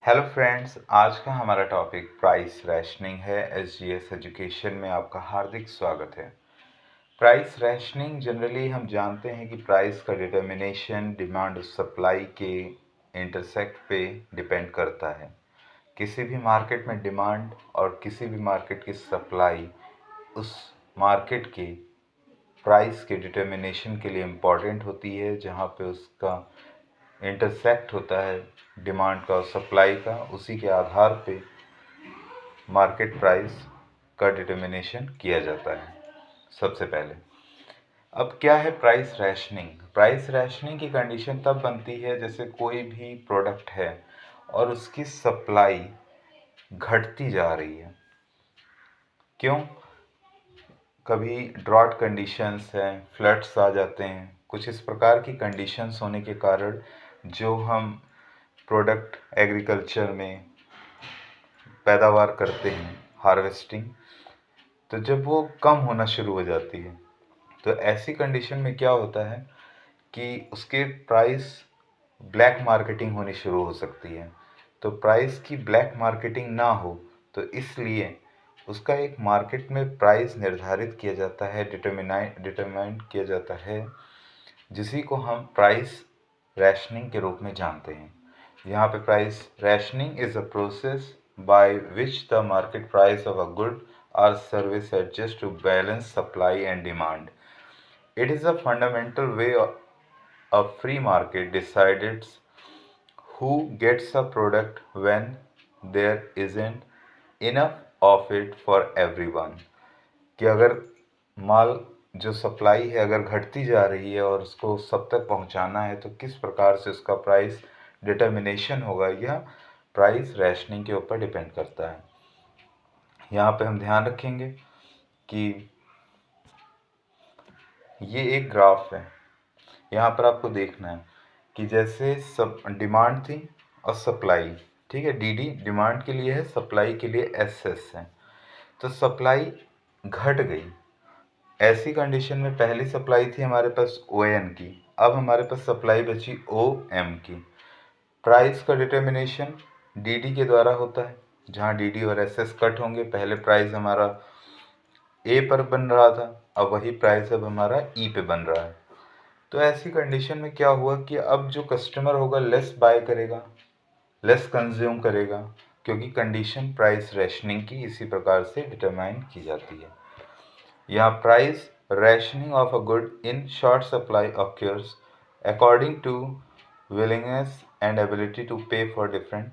Hello friends, आज का हमारा टॉपिक प्राइस रैशनिंग है। एसजीएस एजुकेशन में आपका हार्दिक स्वागत है। प्राइस रैशनिंग जनरली हम जानते हैं कि प्राइस का डिटर्मिनेशन डिमांड और सप्लाई के इंटरसेक्ट पे डिपेंड करता है। किसी भी मार्केट में डिमांड और किसी भी मार्केट की सप्लाई उस मार्केट के प्राइस के डिटर्मिनेशन के लिए इम्पॉर्टेंट होती है। जहाँ पे उसका इंटरसेक्ट होता है डिमांड का और सप्लाई का, उसी के आधार पे मार्केट प्राइस का डिटर्मिनेशन किया जाता है। सबसे पहले अब क्या है प्राइस रैशनिंग? प्राइस रैशनिंग की कंडीशन तब बनती है जैसे कोई भी प्रोडक्ट है और उसकी सप्लाई घटती जा रही है। क्यों? कभी ड्रॉट कंडीशंस हैं, फ्लड्स आ जाते हैं, कुछ इस प्रकार की कंडीशंस होने के कारण जो हम प्रोडक्ट एग्रीकल्चर में पैदावार करते हैं, हार्वेस्टिंग, तो जब वो कम होना शुरू हो जाती है तो ऐसी कंडीशन में क्या होता है कि उसके प्राइस ब्लैक मार्केटिंग होनी शुरू हो सकती है। तो प्राइस की ब्लैक मार्केटिंग ना हो तो इसलिए उसका एक मार्केट में प्राइस निर्धारित किया जाता है, डिटरमाइन किया जाता है, जिसी को हम प्राइस रैशनिंग के रूप में जानते हैं। यहाँ पे price rationing is a process by which the market price of a good or service adjusts to balance supply and demand. It is a fundamental way a free market decides who gets a product when there isn't enough of it for everyone. कि अगर माल जो supply है अगर घटती जा रही है और उसको सब तक पहुंचाना है तो किस प्रकार से उसका प्राइस डिटर्मिनेशन होगा, यह प्राइस रैशनिंग के ऊपर डिपेंड करता है। यहाँ पे हम ध्यान रखेंगे कि ये एक ग्राफ है। यहाँ पर आपको देखना है कि जैसे सब डिमांड थी और सप्लाई, ठीक है, डी डिमांड के लिए है, सप्लाई के लिए एस है। तो सप्लाई घट गई। ऐसी कंडीशन में पहली सप्लाई थी हमारे पास ON की, अब हमारे पास सप्लाई बची OM की। प्राइस का डिटर्मिनेशन DD के द्वारा होता है, जहाँ DD और SS कट होंगे। पहले प्राइस हमारा A पर बन रहा था, अब वही प्राइस अब हमारा E पे बन रहा है। तो ऐसी कंडीशन में क्या हुआ कि अब जो कस्टमर होगा लेस बाय करेगा, लेस कंज्यूम करेगा, क्योंकि कंडीशन प्राइस रैशनिंग की इसी प्रकार से डिटरमाइन की जाती है। यहाँ price rationing of a good in short supply occurs according to willingness and ability to pay for different